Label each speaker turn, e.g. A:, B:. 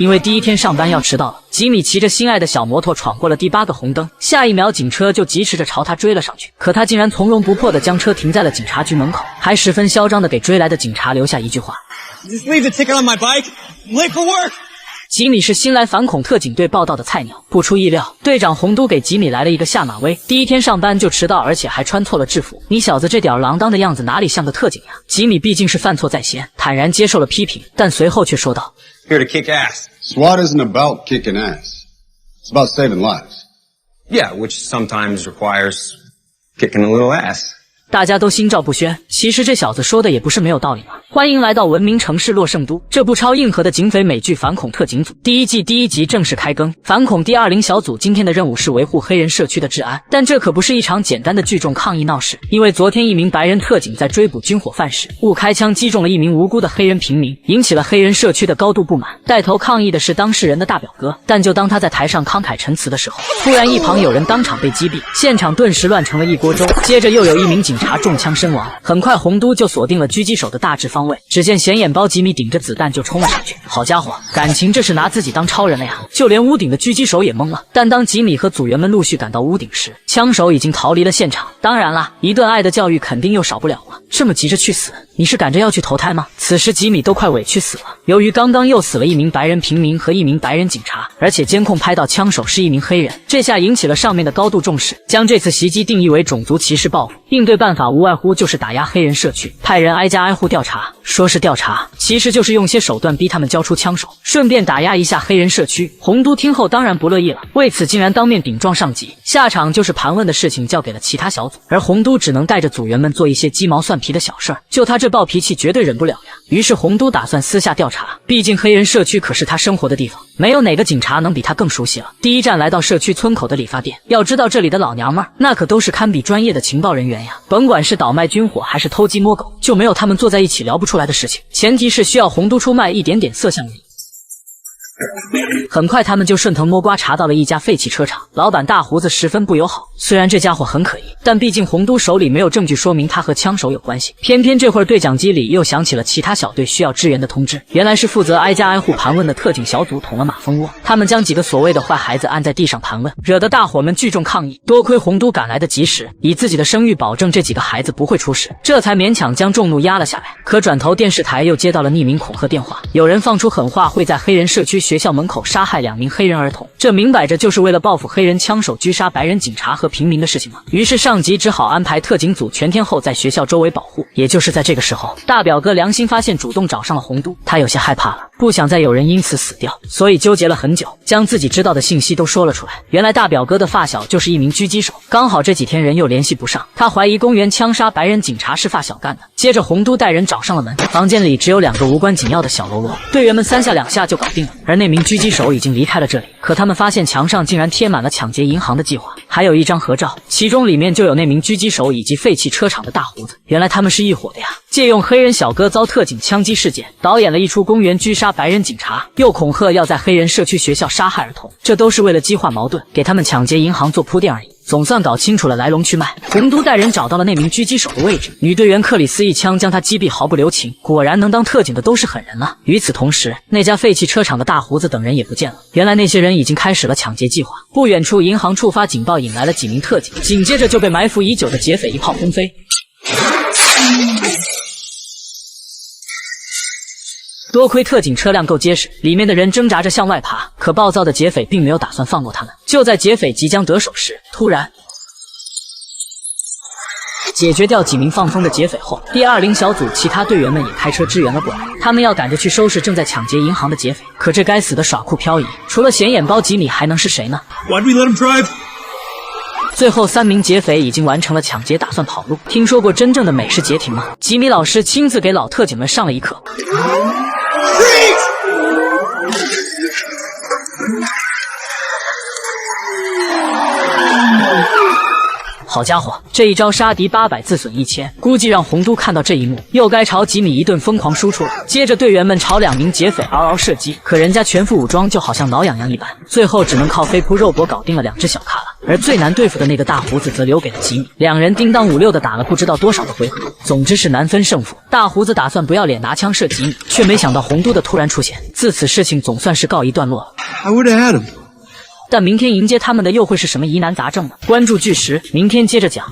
A: 因为第一天上班要迟到了。吉米骑着心爱的小摩托闯过了第8个红灯，下一秒警车就疾驰着朝他追了上去，可他竟然从容不迫地将车停在了警察局门口，还十分嚣张地给追来的警察留下一句话
B: ：Just leave the ticket on my bike. I'm late for work.
A: 吉米是新来反恐特警队报道的菜鸟，不出意料，队长洪都给吉米来了一个下马威。第一天上班就迟到，而且还穿错了制服，你小子这吊儿郎当的样子哪里像个特警呀？吉米毕竟是犯错在先，坦然接受了批评，但随后却说道
B: ：“Here to kick ass.
C: SWAT isn't about kicking ass. It's about saving lives.
B: Yeah, which sometimes requires kicking a little ass.”
A: 大家都心照不宣，其实这小子说的也不是没有道理嘛。欢迎来到文明城市洛圣都，这部超硬核的警匪美剧《反恐特警组》第1季第1集正式开更。反恐第20小组今天的任务是维护黑人社区的治安，但这可不是一场简单的聚众抗议闹事，因为昨天一名白人特警在追捕军火贩时，误开枪击中了一名无辜的黑人平民，引起了黑人社区的高度不满。带头抗议的是当事人的大表哥，但就当他在台上慷慨陈词的时候，突然一旁有人当场被击毙，现场顿时乱成了一锅粥。接着又有一名警察中枪身亡，很快洪都就锁定了狙击手的大致方位。只见显眼包吉米顶着子弹就冲了上去，好家伙，感情这是拿自己当超人了呀！就连屋顶的狙击手也懵了。但当吉米和组员们陆续赶到屋顶时，枪手已经逃离了现场。当然啦，一顿爱的教育肯定又少不了了。这么急着去死，你是赶着要去投胎吗？此时吉米都快委屈死了。由于刚刚又死了一名白人平民和一名白人警察，而且监控拍到枪手是一名黑人，这下引起了上面的高度重视，将这次袭击定义为种族歧视报复。应对办法无外乎就是打压黑人社区，派人挨家挨户调查。说是调查，其实就是用些手段逼他们交出枪手，顺便打压一下黑人社区。洪都听后当然不乐意了，为此竟然当面顶撞上级，下场就是盘问的事情交给了其他小组，而洪都只能带着组员们做一些鸡毛蒜皮的小事儿。就他这暴脾气绝对忍不了呀，于是洪都打算私下调查，毕竟黑人社区可是他生活的地方，没有哪个警察能比他更熟悉了。第一站来到社区村口的理发店，要知道这里的老娘们那可都是堪比专业的情报人员呀，甭管是倒卖军火还是偷鸡摸狗，就没有他们坐在一起聊不出来的事情，前提是需要洪都出卖一点点色相而已。很快他们就顺藤摸瓜查到了一家废弃车厂，老板大胡子十分不友好，虽然这家伙很可疑，但毕竟洪都手里没有证据说明他和枪手有关系。偏偏这会儿对讲机里又响起了其他小队需要支援的通知，原来是负责挨家挨户盘问的特警小组捅了马蜂窝，他们将几个所谓的坏孩子按在地上盘问，惹得大伙们聚众抗议。多亏洪都赶来的及时，以自己的声誉保证这几个孩子不会出事，这才勉强将众怒压了下来。可转头电视台又接到了匿名恐吓电话，有人放出狠话会在黑人社区学校门口杀害2名黑人儿童，这明摆着就是为了报复黑人枪手狙杀白人警察和平民的事情嘛。于是上级只好安排特警组全天候在学校周围保护。也就是在这个时候，大表哥良心发现，主动找上了洪都，他有些害怕了，不想再有人因此死掉，所以纠结了很久，将自己知道的信息都说了出来。原来大表哥的发小就是一名狙击手，刚好这几天人又联系不上，他怀疑公园枪杀白人警察是发小干的。接着洪都带人找上了门，房间里只有2个无关紧要的小喽啰，队员们3下2下就搞定了。而那名狙击手已经离开了这里，可他们发现墙上竟然贴满了抢劫银行的计划，还有一张合照，其中里面就有那名狙击手以及废弃车厂的大胡子。原来他们是一伙的呀，借用黑人小哥遭特警枪击事件，导演了一出公园狙杀白人警察，又恐吓要在黑人社区学校杀害儿童，这都是为了激化矛盾，给他们抢劫银行做铺垫而已。总算搞清楚了来龙去脉，洪都带人找到了那名狙击手的位置，女队员克里斯一枪将他击毙，毫不留情。果然能当特警的都是狠人了。与此同时，那家废弃车厂的大胡子等人也不见了，原来那些人已经开始了抢劫计划。不远处银行触发警报，引来了几名特警，紧接着就被埋伏已久的劫匪一炮轰飞。多亏特警车辆够结实，里面的人挣扎着向外爬，可暴躁的劫匪并没有打算放过他们。就在劫匪即将得手时，突然解决掉几名放风的劫匪后，第20小组其他队员们也开车支援了过来，他们要赶着去收拾正在抢劫银行的劫匪。可这该死的耍酷漂移，除了显眼包吉米还能是谁呢？
B: Why'd we let him drive?
A: 最后3名劫匪已经完成了抢劫，打算跑路。听说过真正的美式劫停吗？吉米老师亲自给老特警们上了一课。好家伙，这一招杀敌800自损1000，估计让洪都看到这一幕，又该朝吉米一顿疯狂输出了。接着队员们朝2名劫匪嗷嗷射击，可人家全副武装，就好像挠痒痒一般，最后只能靠飞扑肉搏搞定了2只小咖了。而最难对付的那个大胡子则留给了吉米。两人叮当五六的打了不知道多少个回合，总之是难分胜负。大胡子打算不要脸拿枪射吉米，却没想到洪都的突然出现，自此事情总算是告一段落了。
C: I would have had him.
A: 但明天迎接他们的又会是什么疑难杂症呢？关注巨石，明天接着讲。